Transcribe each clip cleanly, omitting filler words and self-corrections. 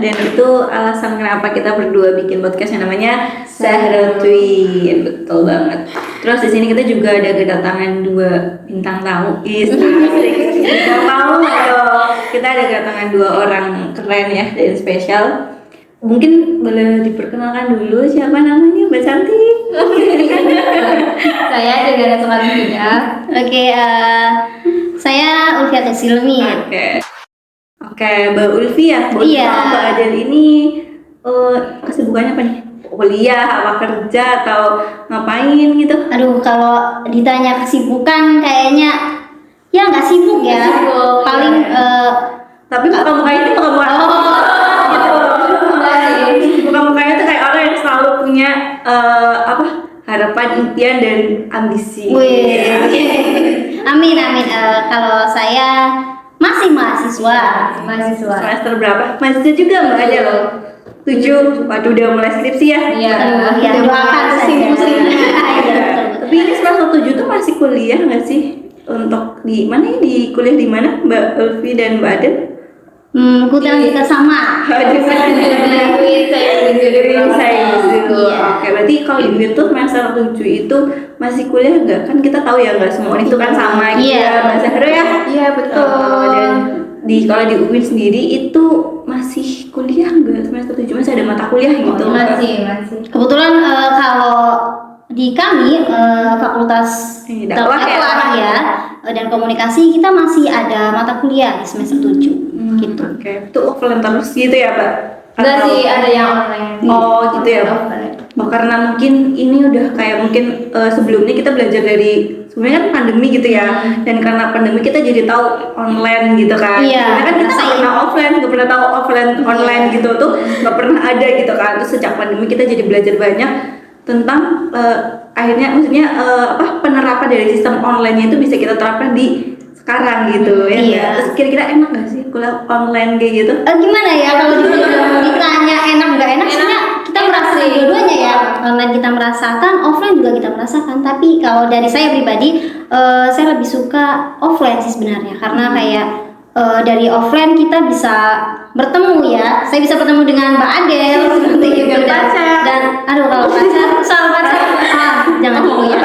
dan itu alasan kenapa kita berdua bikin podcast yang namanya Sahrotwi. Betul banget. Terus di sini kita juga ada kedatangan 2 bintang tamu. Bintang tamu kita ada kedatangan 2 orang keren ya dan spesial. Mungkin boleh diperkenalkan dulu siapa namanya, Mbak Cantik? Saya Degara Soekarno. Oke, saya Ulfiatul Silmi. Oke, Mbak Ulfi ya. Iya. Mbak Adel ini kesibukannya apa nih? Kuliah, apa kerja atau ngapain gitu? Aduh, kalau ditanya kesibukan kayaknya ya nggak sibuk ya. Sibuk, Paling Tapi muka-mukanya itu muka-muka gitu. Muka-mukanya tuh kayak orang yang selalu punya harapan, impian dan ambisi. wih. Amin. Kalau saya masih mahasiswa. Semester berapa? Mahasiswa juga Mbak Adel. 7. Waduh, udah mulai skripsi ya? Iya. Ya, doakan saja. Tapi ini semester 7 tuh masih kuliah nggak sih? Untuk di mana ya? Di kuliah di mana Mbak Ulfi dan Mbak Adel? Kebetulan kita sama. Oke, berarti kalau di itu semester 7 itu masih kuliah nggak? Kan kita tahu ya nggak semua itu kan sama gitu ya, Mbak Zahra ya? Iya, betul. Dan kalau di UIN sendiri itu masih kuliah nggak semester 7? Masih ada mata kuliah gitu? Masih. Kebetulan kalau di kami Fakultas Dakwah ya dan Komunikasi kita masih ada mata kuliah di semester 7 gitu. Oke, itu offline terus gitu ya, Mbak? Enggak sih, ada yang online. Oh gitu ya, Mbak. Karena mungkin ini udah kayak mungkin sebelumnya kita belajar dari sebenarnya kan pandemi gitu ya, dan karena pandemi kita jadi tahu online gitu kan. Iya. Karena kan kita nggak pernah offline, nggak pernah tahu offline online gitu tuh nggak pernah ada gitu kan. Terus sejak pandemi kita jadi belajar banyak tentang akhirnya maksudnya penerapan dari sistem online-nya itu bisa kita terapkan di sekarang gitu ya. Iya. Terus kira-kira enak nggak sih kuliah online kayak gitu? Gimana ya kalau ditanya enak nggak enak? Sebenarnya kita merasakan dua-duanya ya. Online kita merasakan, offline juga kita merasakan. Tapi kalau dari saya pribadi, saya lebih suka offline sih sebenarnya karena kayak dari offline kita bisa bertemu ya. Saya bisa bertemu dengan Mbak Adel seperti itu dan aduh kalau pacar soal pacar jangan dulu ya.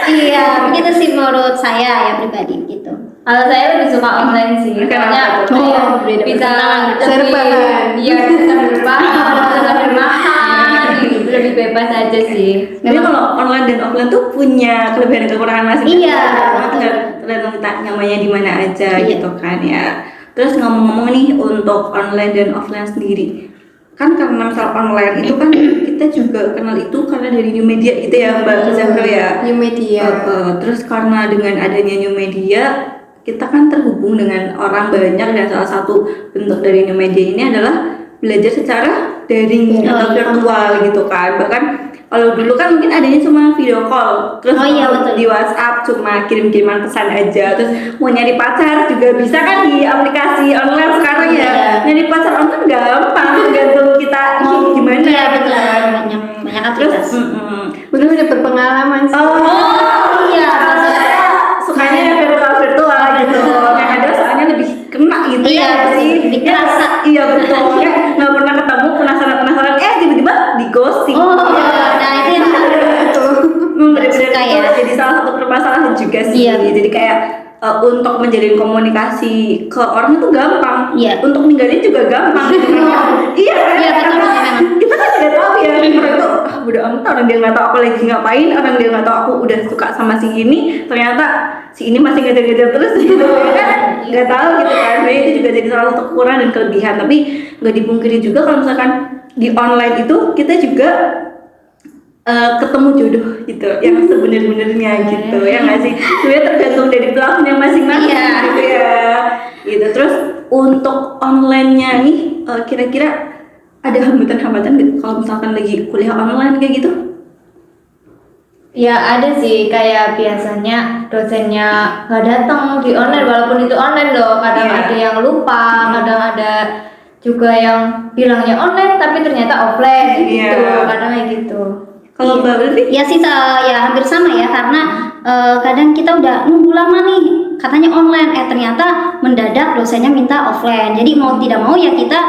Iya, begitu sih menurut saya ya pribadi gitu. Kalau saya lebih suka online sih. Kenapa tuh? Bisa serba. Iya, bisa bermakan, lebih bebas aja sih. Jadi kalau online dan offline tuh punya kelebihan dan kekurangan masing-masing. Iya. Tergantung kita nyamannya di mana aja Iya. gitu kan ya. Terus ngomong-ngomong nih untuk online dan offline sendiri, kan karena misal online itu kan kita juga kenal itu karena dari new media gitu ya Mbak Zahra ya. New media. Terus karena dengan adanya new media kita kan terhubung dengan orang banyak, dan salah satu bentuk dari new media ini adalah belajar secara daring atau virtual gitu kan. Bahkan kalau dulu kan mungkin adanya cuma video call, terus betul. di WhatsApp cuma kirim-kiriman pesan aja, terus mau nyari pacar juga bisa kan di aplikasi online sekarang ya. Nyari pacar online gampang, tergantung kita gimana. Iya betul, banyak Terus Udah berpengalaman sih. iya sukanya virtual gitu. Yang ada soalnya lebih kena gitu Iya, ya sih. lebih kerasa. Iya betul. Kayak nggak pernah ketemu, penasaran tiba-tiba di ghosting. nah itu yang Bener-bener suka itu ya. jadi salah satu permasalahan juga sih. Iya. Jadi kayak untuk menjalin komunikasi ke orang itu gampang. Iya. Untuk ninggalin juga gampang. Iya kan? Iya, betul, Karena memang. kita kan tidak tahu ya orang itu udah amat, orang dia nggak tahu aku lagi ngapain, orang dia nggak tahu aku udah suka sama si ini, ternyata si ini masih ngejar-ngejar terus gitu ya kan, nggak tahu gitu kan. Nah itu juga jadi salah satu kekurangan dan kelebihan. Tapi nggak dipungkiri juga kalau misalkan di online itu kita juga ketemu jodoh gitu yang sebenar-benarnya gitu ya nggak sih. Sebenarnya tergantung dari pelakunya masing-masing gitu ya gitu. Terus untuk online-nya nih kira-kira ada hambatan-hambatan gitu kalau misalkan lagi kuliah online kayak gitu? Ya ada sih, kayak biasanya dosennya nggak datang di online, walaupun itu online loh. Kadang Iya. ada yang lupa, kadang ada juga yang bilangnya online tapi ternyata offline gitu. Iya. Kadang kayak gitu. Kalau Mbak Ulfi? Ya sih ya hampir sama ya karena kadang kita udah nunggu lama nih katanya online, ternyata mendadak dosennya minta offline. Jadi mau tidak mau ya kita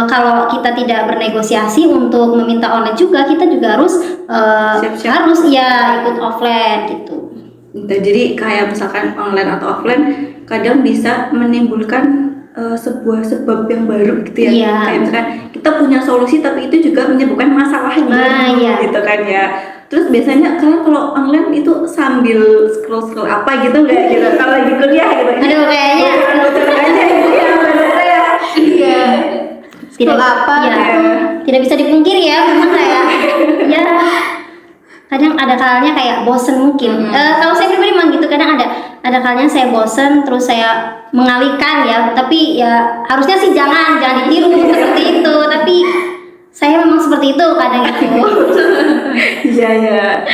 kalau kita tidak bernegosiasi untuk meminta online juga, kita juga harus Siap-siap. harus ya ikut offline gitu. Nah, jadi kayak misalkan online atau offline kadang bisa menimbulkan sebuah sebab yang baru gitu ya. Iya. Kayak misalkan kita punya solusi tapi itu juga menyebabkan masalah yang Nah, baru iya. gitu kan ya. Terus biasanya kalian kalau online itu sambil scroll apa gitu nggak gitu? Kalau lagi kuliah gitu. Aduh, kayaknya Bocor aja gitu ya bener ya. Iya. tidak apa ya, gitu? tidak bisa dipungkiri ya, memang kayak ya kadang ada kalanya kayak bosen mungkin. Kalau saya pribadi memang gitu, kadang ada kalanya saya bosen terus saya mengalihkan ya, tapi ya harusnya sih jangan ditiru seperti itu, tapi saya memang seperti itu kadang itu. Iya ya.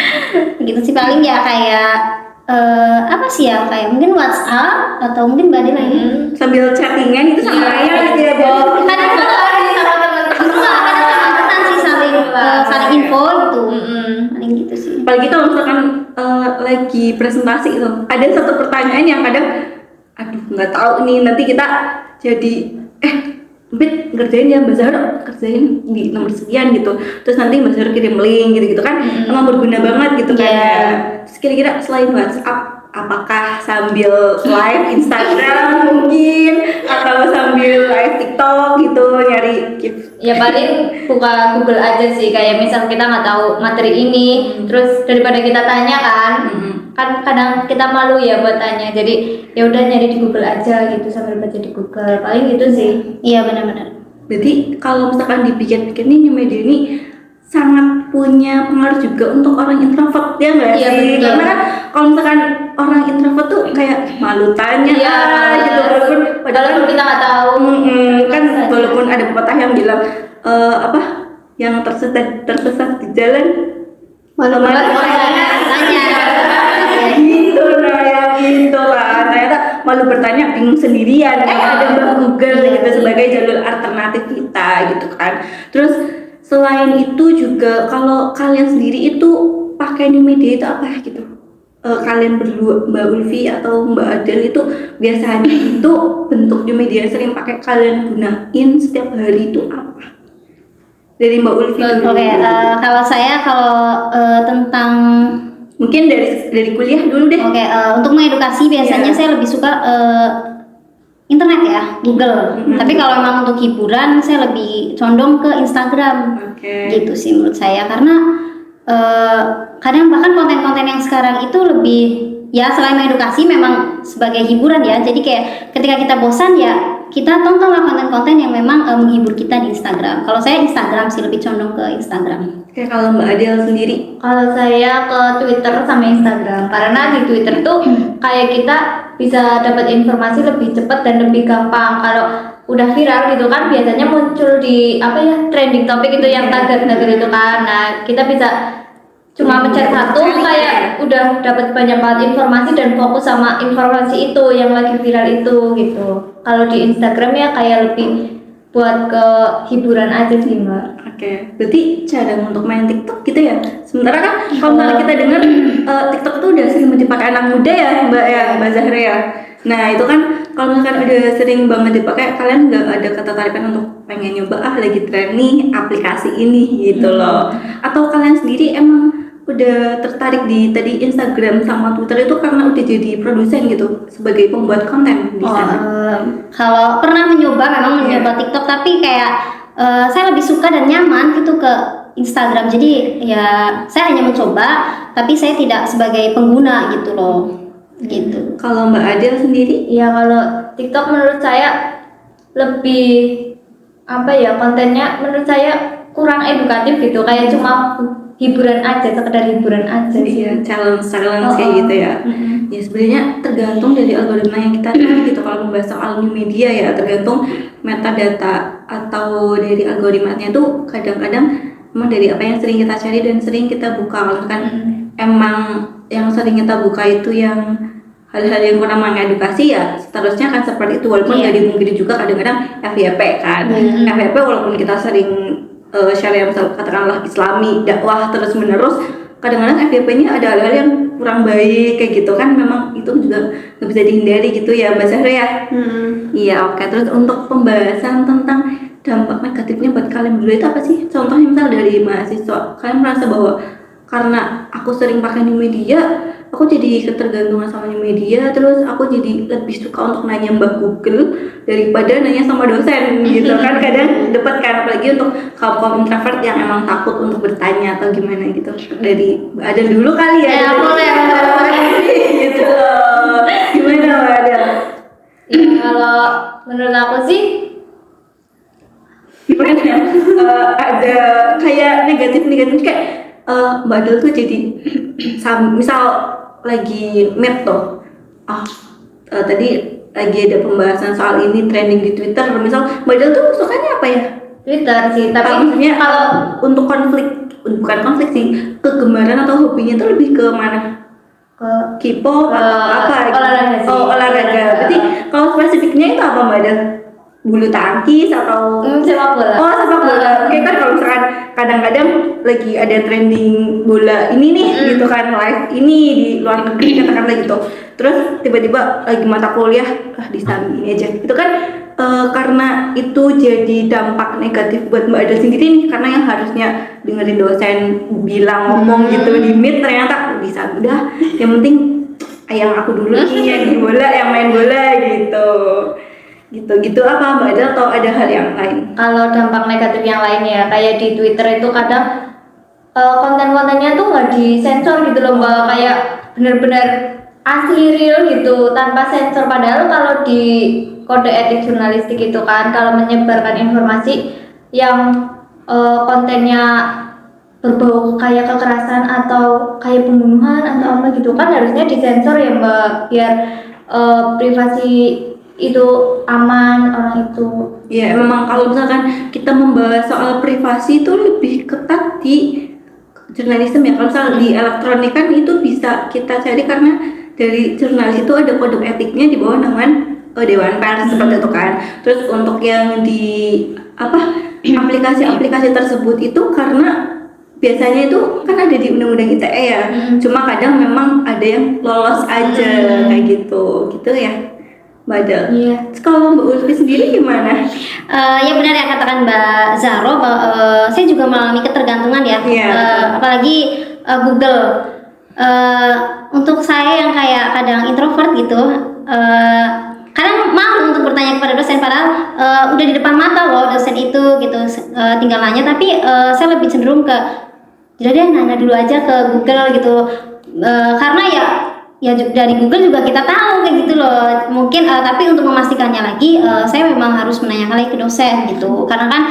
Gitu sih paling ya kayak apa sih ya, kayak mungkin WhatsApp atau mungkin body lain. Sambil chattingan itu sama Raya gitu ya. Kadang sih saling info gitu. Paling gitu sih. Apalagi kalau misalkan lagi presentasi itu ada satu pertanyaan yang kadang aduh nggak tahu nih, nanti kita jadi Bet ngerjain ya Mbak Zahra, kerjain di nomor sekian gitu, terus nanti Mbak Zahra kirim link gitu kan. Emang berguna banget gitu kan ya. Terus kira-kira selain WhatsApp apakah sambil live Instagram mungkin atau sambil live TikTok gitu nyari tips? Ya paling buka Google aja sih, kayak misal kita nggak tahu materi ini, terus daripada kita tanya kan kadang kita malu ya buat tanya, jadi ya udah nyari di Google aja gitu sambil baca di Google, paling gitu sih. Iya benar-benar. Berarti kalau misalkan dipikir-pikir nih new media ini sangat punya pengaruh juga untuk orang introvert ya nggak Iya, sih? betul. Karena kan kalau misalkan orang introvert tuh kayak malu tanya gitu, walaupun kita nggak tahu. kan walaupun ada pepatah yang bilang apa yang tersesat di jalan malu Tanya. gitu. Nah yang itu lah ternyata malu bertanya bingung sendirian, ada Mbak Google gitu sebagai jalur alternatif kita gitu kan. Terus selain itu juga kalau kalian sendiri itu pakai new media itu apa gitu? Kalian berdua, Mbak Ulfi atau Mbak Adel itu biasanya itu bentuk new media yang sering pakai kalian gunain setiap hari itu apa? Dari Mbak Ulfi dulu. Oke, kalau saya tentang Mungkin dari kuliah dulu deh. Oke, untuk mengedukasi biasanya saya lebih suka internet ya, Google. Tapi kalau memang untuk hiburan saya lebih condong ke Instagram. Oke. Gitu sih menurut saya, karena kadang bahkan konten-konten yang sekarang itu lebih ya selain mengedukasi memang sebagai hiburan ya. Jadi kayak ketika kita bosan ya kita tontonlah konten-konten yang memang menghibur kita di Instagram. Kalau saya Instagram sih, lebih condong ke Instagram. Kayak kalau Mbak Adel sendiri. Kalau saya ke Twitter sama Instagram, karena di Twitter tuh kayak kita bisa dapat informasi lebih cepat dan lebih gampang. Kalau udah viral gitu kan biasanya muncul di apa ya, trending topik itu yang tagar itu kan. Nah kita bisa cuma mencet satu kayak udah dapat banyak banget informasi dan fokus sama informasi itu yang lagi viral itu gitu. Kalau di Instagram ya kayak lebih buat ke hiburan aja sih Mbak. Oke, berarti cara untuk main TikTok gitu ya. Sementara kan kalau misalnya kita dengar TikTok itu udah sering dipakai anak muda ya Mbak ya, Mbak Zahra ya. Nah itu kan kalau misalkan udah sering banget dipakai, kalian nggak ada ketertarikan untuk pengen nyoba lagi tren nih aplikasi ini gitu loh. Atau kalian sendiri emang udah tertarik di tadi Instagram sama Twitter itu karena udah jadi produsen gitu sebagai pembuat konten di sana? Kalau pernah memang mencoba TikTok, tapi kayak saya lebih suka dan nyaman gitu ke Instagram. Jadi ya saya hanya mencoba, tapi saya tidak sebagai pengguna gitu loh. Gitu. Kalau Mbak Adel sendiri? Ya kalau TikTok menurut saya lebih apa ya, kontennya menurut saya kurang edukatif gitu, kayak cuma hiburan aja, sekedar hiburan aja sih. Iya, challenge kayak gitu ya. Ya sebenarnya tergantung dari algoritma yang kita cari gitu. Kalau membahas soal new media ya tergantung metadata atau dari algoritmanya tuh kadang-kadang emang dari apa yang sering kita cari dan sering kita buka. Kalau kan emang yang sering kita buka itu yang hal-hal yang kurang mengedukasi ya seterusnya kan seperti itu, walaupun nggak dimungkiri juga kadang-kadang FYP kan. FYP walaupun kita sering share yang katakanlah Islami dakwah terus menerus kadang-kadang FYP-nya ada hal-hal yang kurang baik kayak gitu kan, memang itu juga nggak bisa dihindari gitu ya Mbak Zahra ya. Iya, oke. Terus untuk pembahasan tentang dampak negatifnya buat kalian berdua itu apa sih? Contohnya misal dari mahasiswa, kalian merasa bahwa karena aku sering pakai new media, aku jadi ketergantungan sama new media, terus aku jadi lebih suka untuk nanya Mbak Google daripada nanya sama dosen gitu kan. Kadang dapat kan, apalagi untuk kaum introvert yang emang takut untuk bertanya atau gimana gitu. Dari Mbak Adel dulu kali ya. Ya, boleh. Gitu loh. Gimana Mbak Adel? Ya, kalau menurut aku sih Gimana ya? Ada kayak negatif kayak Mbak Adel tuh jadi misal lagi meet tuh, tadi lagi ada pembahasan soal ini trending di Twitter, misal Mbak Adel tuh sukanya apa ya? Twitter sih, tapi Maksudnya kalau untuk bukan konflik sih, kegemaran atau hobinya tuh lebih ke mana? ke K-pop atau apa? olahraga sih. Oh, olahraga. Berarti kalau spesifiknya itu apa Mbak Adel? Bulu tangkis atau sepak bola. Oh, sepak bola. Oke kan, kalau misalkan kadang-kadang lagi ada trending bola ini nih gitu kan, live ini di luar negeri katakanlah gitu. Terus tiba-tiba lagi mata kuliah disambi ini aja. Itu kan karena itu jadi dampak negatif buat Mbak Adel sendiri nih, karena yang harusnya dengerin dosen bilang ngomong gitu di meet ternyata bisa udah yang penting yang aku dulu nih yang di bola, yang main bola gitu apa Mbak Adel, atau ada hal yang lain? Kalau dampak negatif yang lainnya kayak di Twitter itu kadang konten-kontennya tuh nggak disensor gitu loh Mbak, kayak bener-bener asli real gitu tanpa sensor. Padahal kalau di kode etik jurnalistik itu kan, kalau menyebarkan informasi yang kontennya berbau kayak kekerasan atau kayak pembunuhan atau apa gitu kan, harusnya disensor ya Mbak, biar privasi itu aman orang itu. Ya memang kalau misalkan kita membahas soal privasi itu lebih ketat di jurnalisme ya. Kalau misalnya di elektronik kan itu bisa kita cari, karena dari jurnalis itu ada kode etiknya di bawah naungan Dewan Pers seperti itu kan. Terus untuk yang di aplikasi-aplikasi tersebut itu karena biasanya itu kan ada di undang-undang ITE ya. Cuma kadang memang ada yang lolos aja kayak gitu ya. Mbak Adel. Iya. Kalau Mbak Ulfi sendiri gimana? Ya benar yang katakan Mbak Zahro, saya juga mengalami ketergantungan ya. Iya. Apalagi Google. Untuk saya yang kayak kadang introvert gitu, kadang malu untuk bertanya kepada dosen, padahal udah di depan mata loh dosen itu gitu, tinggal nanya. Tapi saya lebih cenderung ke jadi deh nanya dulu aja ke Google gitu, karena ya dari Google juga kita tahu kayak gitu loh mungkin, tapi untuk memastikannya lagi saya memang harus menanyakan lagi ke dosen gitu, karena kan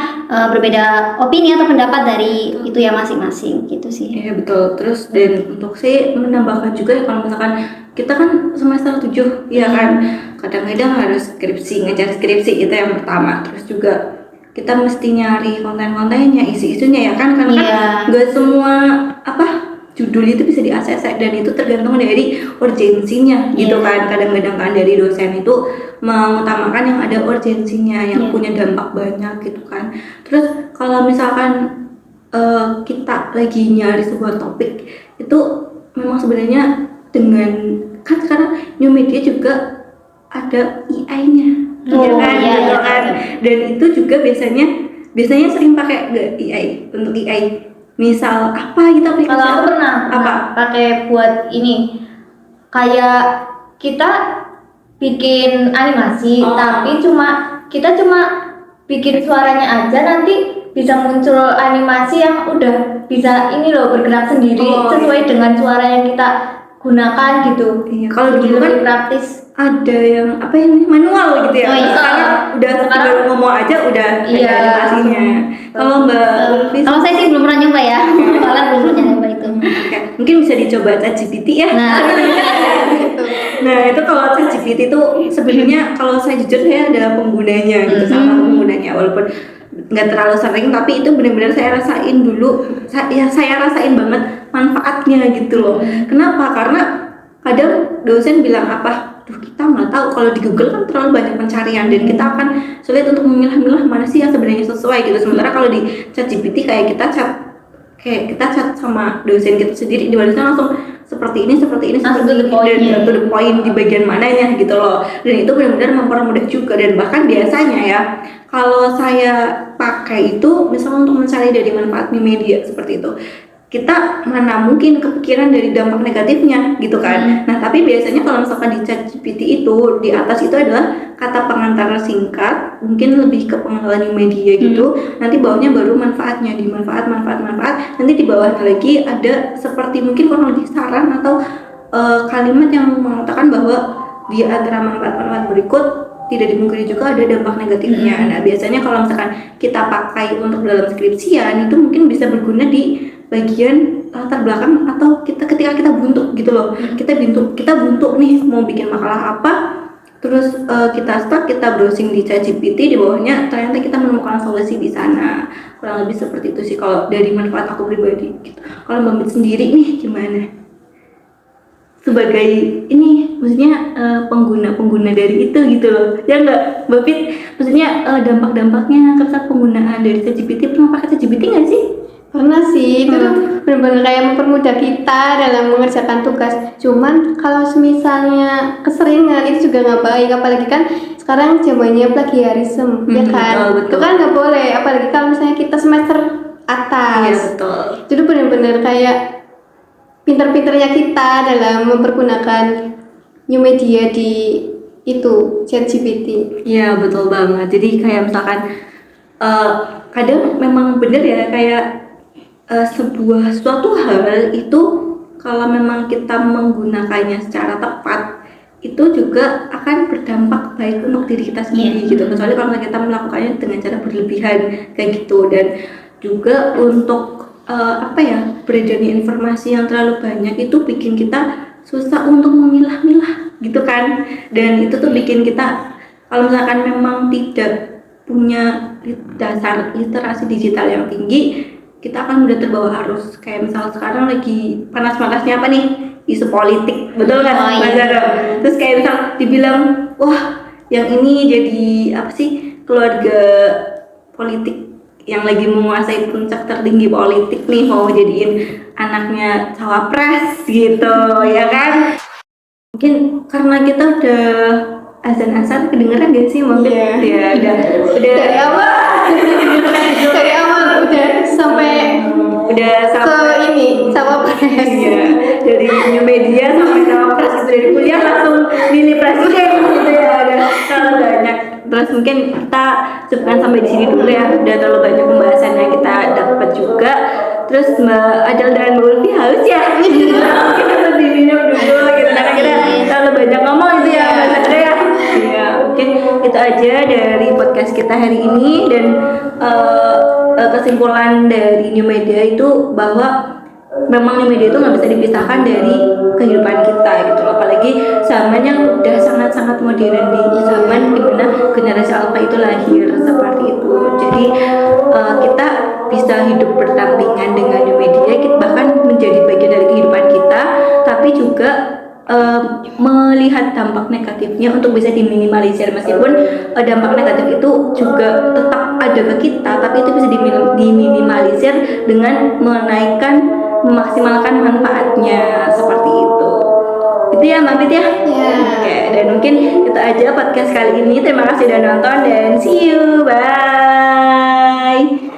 berbeda opini atau pendapat dari itu ya masing-masing gitu sih. Iya betul. Terus dan untuk saya menambahkan juga ya, kalau misalkan kita kan semester 7 ya kan, kadang-kadang harus ngejar skripsi itu yang pertama. Terus juga kita mesti nyari konten-kontennya, isi-isunya ya kan, karena kan nggak semua judul itu bisa di-akses dan itu tergantung dari urgensinya gitu kan. Kadang-kadang kan dari dosen itu mengutamakan yang ada urgensinya, yang punya dampak banyak gitu kan. Terus kalau misalkan kita lagi nyari sebuah topik itu memang sebenarnya dengan kan sekarang new media juga ada AI-nya ya kan, gitu kan. Dan itu juga biasanya sering pakai AI untuk AI. Misal apa kita aplikasi? Kalau aku pernah pakai buat ini, kayak kita bikin animasi tapi kita cuma bikin suaranya aja, nanti bisa muncul animasi yang udah bisa ini loh bergerak sendiri sesuai dengan suara yang kita gunakan gitu. Iya, kalau dulu kan lebih praktis. Ada yang manual gitu ya. Sekarang udah tinggal ngomong aja udah ada animasinya. Kalau Mbak Ulfi, kalau saya sih belum pernah nyoba ya. Soalnya belum pernah nyoba itu. Oke, mungkin bisa dicoba ChatGPT ya. Nah itu kalau ChatGPT itu sebenarnya kalau saya jujur saya adalah penggunanya gitu, salah satu penggunanya, walaupun nggak terlalu sering, tapi itu benar-benar saya rasain dulu. Saya rasain banget manfaatnya gitu loh. Kenapa? Karena kadang dosen bilang duh kita nggak tahu, kalau di Google kan terlalu banyak pencarian dan kita akan sulit untuk memilah-milah mana sih yang sebenarnya sesuai gitu. Sementara kalau di ChatGPT kayak kita kayak kita chat sama dosen kita sendiri, dibalasnya langsung seperti ini Langsung seperti to the ini, point, dan ya. to the point di bagian mananya gitu loh. Dan itu benar-benar mempermudah juga. Dan bahkan biasanya ya kalau saya pakai itu misalnya untuk mencari dari manfaat new media seperti itu, kita mana mungkin kepikiran dari dampak negatifnya gitu kan. Nah tapi biasanya kalau misalkan di ChatGPT itu di atas itu adalah kata pengantar singkat, mungkin lebih ke pengenalan new media gitu. Nanti bawahnya baru manfaatnya, di manfaat. Nanti di bawahnya lagi ada seperti mungkin kurang lebih saran atau kalimat yang mengatakan bahwa di antara manfaat-manfaat berikut tidak dimungkiri juga ada dampak negatifnya. Nah biasanya kalau misalkan kita pakai untuk dalam skripsian itu mungkin bisa berguna di bagian latar belakang atau ketika kita buntu gitu loh. Kita buntu nih mau bikin makalah apa, terus kita stuck, kita browsing di ChatGPT, di bawahnya ternyata kita menemukan solusi di sana. Kurang lebih seperti itu sih kalau dari manfaat aku pribadi gitu. Kalau Mbak Mit sendiri nih gimana? Sebagai ini maksudnya pengguna dari itu gitu loh, ya nggak Mbak Fit? Maksudnya dampak-dampaknya ketika penggunaan dari ChatGPT, pernah pakai ChatGPT nggak sih? Pernah sih, itu tuh benar-benar kayak mempermudah kita dalam mengerjakan tugas. Cuman kalau misalnya keseringan itu juga nggak baik, apalagi kan sekarang zamannya plagiarisme, ya kan? Betul. Itu kan nggak boleh, apalagi kalau misalnya kita semester atas. Iya betul. Itu tuh benar-benar kayak pinter-pinternya kita dalam mempergunakan new media di itu ChatGPT. Iya betul banget. Jadi kayak misalkan kadang memang bener ya kayak suatu hal itu kalau memang kita menggunakannya secara tepat itu juga akan berdampak baik untuk diri kita sendiri gitu. Kecuali kalau kita melakukannya dengan cara berlebihan kayak gitu. Dan juga untuk beredarnya informasi yang terlalu banyak itu bikin kita susah untuk memilah-milah gitu kan. Dan itu tuh bikin kita kalau misalkan memang tidak punya dasar literasi digital yang tinggi, kita akan mudah terbawa arus. Kayak misalnya sekarang lagi panas-panasnya apa nih, isu politik, betul kan Mbak Zara? Terus kayak misal dibilang wah yang ini jadi apa sih, keluarga politik yang lagi menguasai puncak tertinggi politik nih mau jadiin anaknya cawapres gitu ya kan. Mungkin karena kita udah azan-azan kedengeran gak sih Mbak? Iya. Ya udah Dari awal udah sampai ke ini cawapres. Iya, dari new media sampai cawapres gitu, dari kuliah langsung milih presiden gitu ya, ada terlalu banyak. Terus mungkin kita cukupkan sampai di sini dulu ya, udah terlalu banyak pembahasan yang kita dapat juga. Terus Mbak Adel dan Mbak Ulfi haus ya, kita lebih minum dulu gitu karena kita terlalu banyak ngomong itu ya Mbak Zara ya. Ya mungkin itu aja dari podcast kita hari ini. Dan kesimpulan dari new media itu bahwa memang new media itu nggak bisa dipisahkan dari kehidupan kita gitu loh. Apalagi zaman yang udah sangat-sangat modern, di zaman dimana generasi alpha itu lahir seperti itu. Jadi kita bisa hidup berdampingan dengan new media, bahkan menjadi bagian dari kehidupan kita, tapi juga melihat dampak negatifnya untuk bisa diminimalisir. Meskipun dampak negatif itu juga tetap ada ke kita, tapi itu bisa diminimalisir dengan memaksimalkan manfaatnya seperti itu. Itu ya Mbak Fit ya? Oke, dan mungkin itu aja podcast kali ini. Terima kasih sudah nonton dan see you, bye.